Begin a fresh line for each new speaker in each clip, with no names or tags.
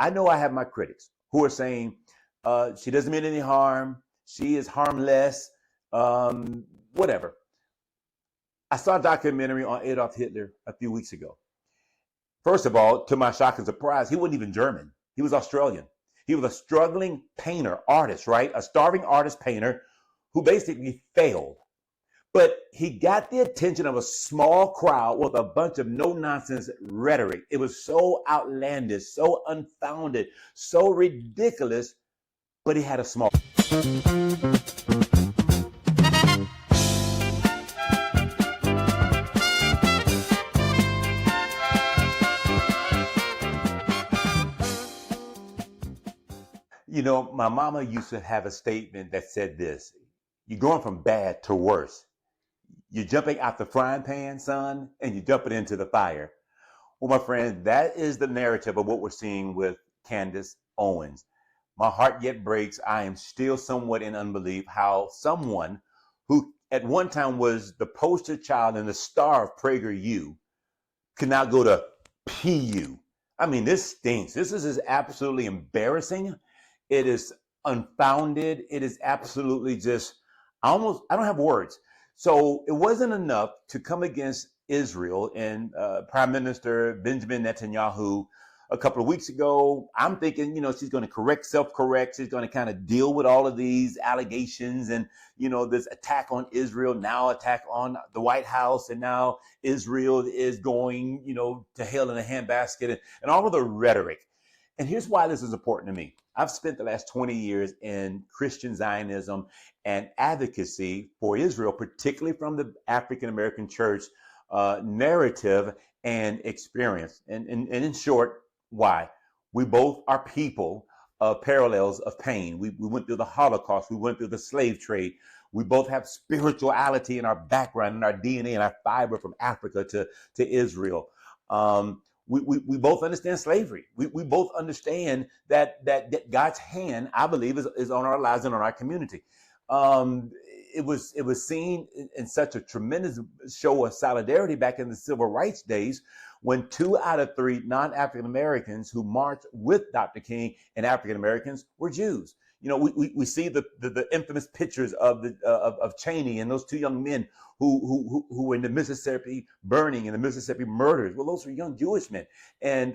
I know I have my critics who are saying she doesn't mean any harm. She is harmless, whatever. I saw a documentary on Adolf Hitler a few weeks ago. First of all, to my shock and surprise, he wasn't even German. He was Australian. He was a struggling painter, artist, right? A starving artist painter who basically failed. But he got the attention of a small crowd with a bunch of no-nonsense rhetoric. It was so outlandish, so unfounded, so ridiculous, but he had a small... You know, my mama used to have a statement that said this: you're going from bad to worse. You're jumping out the frying pan, son, and you're jumping into the fire. Well, my friend, that is the narrative of what we're seeing with Candace Owens. My heart yet breaks. I am still somewhat in unbelief how someone who at one time was the poster child and the star of PragerU can now go to PU. I mean, this stinks. This is absolutely embarrassing. It is unfounded. It is absolutely just, I don't have words. So it wasn't enough to come against Israel and Prime Minister Benjamin Netanyahu a couple of weeks ago. I'm thinking, she's going to self-correct. She's going to kind of deal with all of these allegations and, this attack on Israel, now attack on the White House, and now Israel is going, to hell in a handbasket and all of the rhetoric. And here's why this is important to me. I've spent the last 20 years in Christian Zionism and advocacy for Israel, particularly from the African-American church narrative and experience. And in short, why? We both are people of parallels of pain. We went through the Holocaust. We went through the slave trade. We both have spirituality in our background, in our DNA, and our fiber from Africa to Israel. We both understand slavery. We both understand that God's hand, I believe, is on our lives and on our community. It was seen in such a tremendous show of solidarity back in the civil rights days when 2 out of 3 non-African Americans who marched with Dr. King and African Americans were Jews. We see the infamous pictures of Cheney and those 2 young men who were in the Mississippi burning and the Mississippi murders. Well, those were young Jewish men. And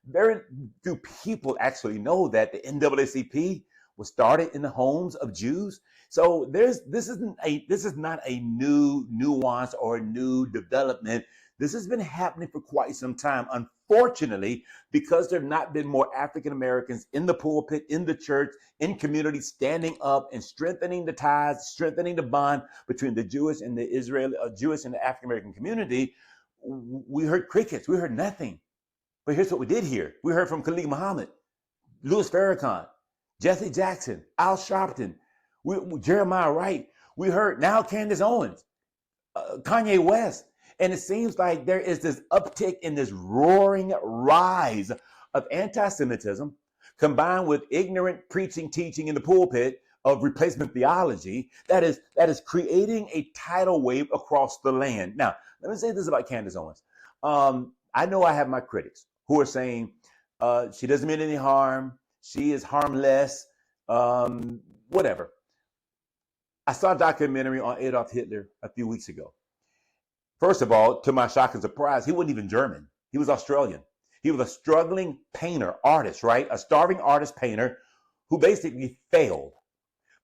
very few people actually know that the NAACP was started in the homes of Jews. So this is not a new nuance or a new development. This has been happening for quite some time. Unfortunately, because there have not been more African Americans in the pulpit, in the church, in community, standing up and strengthening the ties, strengthening the bond between the Jewish and the Jewish and the African American community, we heard crickets. We heard nothing. But here's what we did hear. We heard from Khalid Muhammad, Louis Farrakhan, Jesse Jackson, Al Sharpton, Jeremiah Wright. We heard now Candace Owens, Kanye West. And it seems like there is this uptick in this roaring rise of anti-Semitism combined with ignorant preaching, teaching in the pulpit of replacement theology that is creating a tidal wave across the land. Now, let me say this about Candace Owens. I know I have my critics who are saying she doesn't mean any harm. She is harmless, whatever. I saw a documentary on Adolf Hitler a few weeks ago. First of all, to my shock and surprise, he wasn't even German. He was Australian. He was a struggling painter, artist, right? A starving artist painter who basically failed.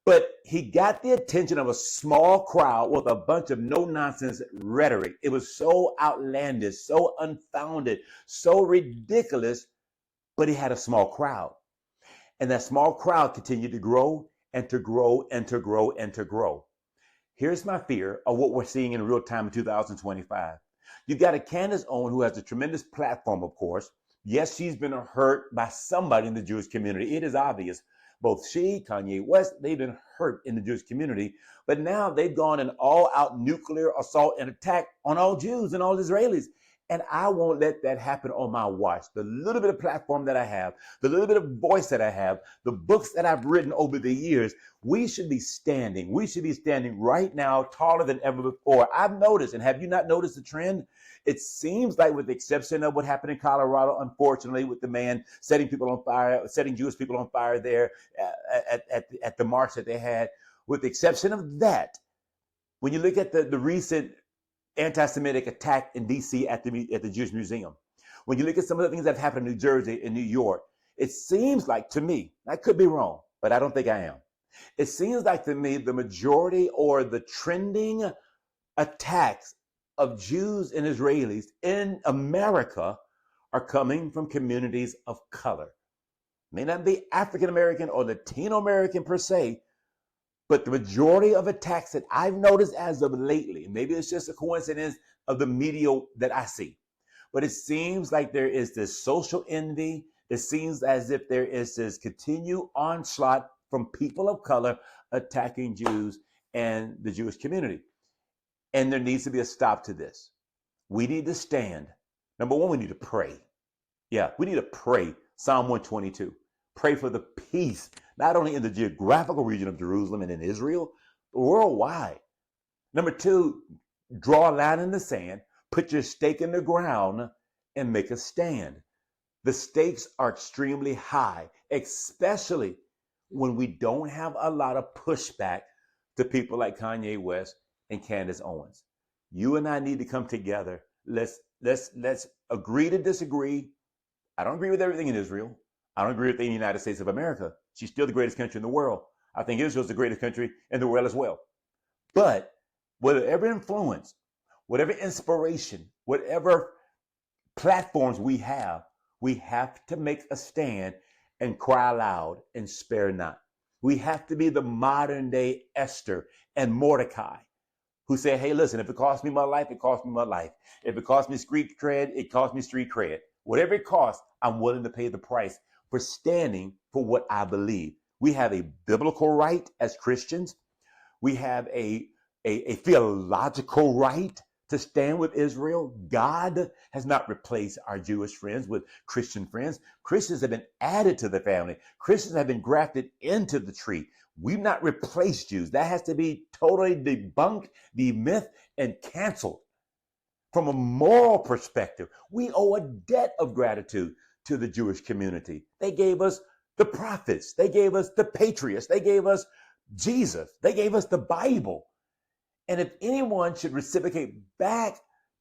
But he got the attention of a small crowd with a bunch of no-nonsense rhetoric. It was so outlandish, so unfounded, so ridiculous, but he had a small crowd. And that small crowd continued to grow and to grow and to grow and to grow. Here's my fear of what we're seeing in real time in 2025. You've got a Candace Owens who has a tremendous platform, of course. Yes, she's been hurt by somebody in the Jewish community. It is obvious. Both she, Kanye West, they've been hurt in the Jewish community. But now they've gone an all-out nuclear assault and attack on all Jews and all Israelis. And I won't let that happen on my watch. The little bit of platform that I have, the little bit of voice that I have, the books that I've written over the years, we should be standing. We should be standing right now taller than ever before. I've noticed, and have you not noticed the trend? It seems like, with the exception of what happened in Colorado, unfortunately, with the man setting people on fire, setting Jewish people on fire there at the march that they had, with the exception of that, when you look at the recent anti-Semitic attack in D.C. at the Jewish Museum, when you look at some of the things that have happened in New Jersey and New York, it seems like to me, I could be wrong, but I don't think I am. It seems like to me the majority or the trending attacks of Jews and Israelis in America are coming from communities of color. May not be African American or Latino American per se, but the majority of attacks that I've noticed as of lately, maybe it's just a coincidence of the media that I see, but it seems like there is this social envy. It seems as if there is this continued onslaught from people of color attacking Jews and the Jewish community. And there needs to be a stop to this. We need to stand. Number one, we need to pray. Yeah, we need to pray. Psalm 122. Pray for the peace, not only in the geographical region of Jerusalem and in Israel, but worldwide. Number two, draw a line in the sand, put your stake in the ground, and make a stand. The stakes are extremely high, especially when we don't have a lot of pushback to people like Kanye West and Candace Owens. You and I need to come together. Let's agree to disagree. I don't agree with everything in Israel. I don't agree with the United States of America. She's still the greatest country in the world. I think Israel's the greatest country in the world as well. But whatever influence, whatever inspiration, whatever platforms we have to make a stand and cry aloud and spare not. We have to be the modern day Esther and Mordecai, who say, hey, listen, if it costs me my life, it costs me my life. If it costs me street cred, it costs me street cred. Whatever it costs, I'm willing to pay the price for standing for what I believe. We have a biblical right as Christians. We have a theological right to stand with Israel. God has not replaced our Jewish friends with Christian friends. Christians have been added to the family. Christians have been grafted into the tree. We've not replaced Jews. That has to be totally debunked, the myth, and canceled. From a moral perspective, we owe a debt of gratitude to the Jewish community. They gave us the prophets. They gave us the patriots. They gave us Jesus. They gave us the Bible. And if anyone should reciprocate back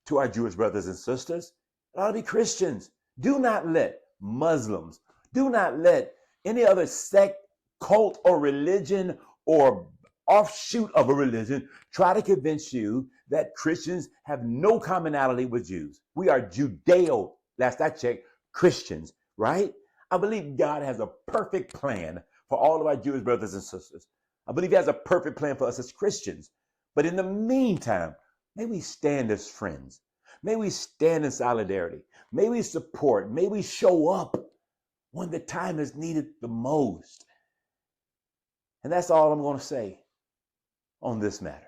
to our Jewish brothers and sisters, it ought to be Christians. Do not let Muslims, do not let any other sect, cult, or religion or offshoot of a religion try to convince you that Christians have no commonality with Jews. We are Judeo, last I checked, Christians, right? I believe God has a perfect plan for all of our Jewish brothers and sisters. I believe he has a perfect plan for us as Christians. But in the meantime, may we stand as friends. May we stand in solidarity. May we support. May we show up when the time is needed the most. And that's all I'm going to say on this matter.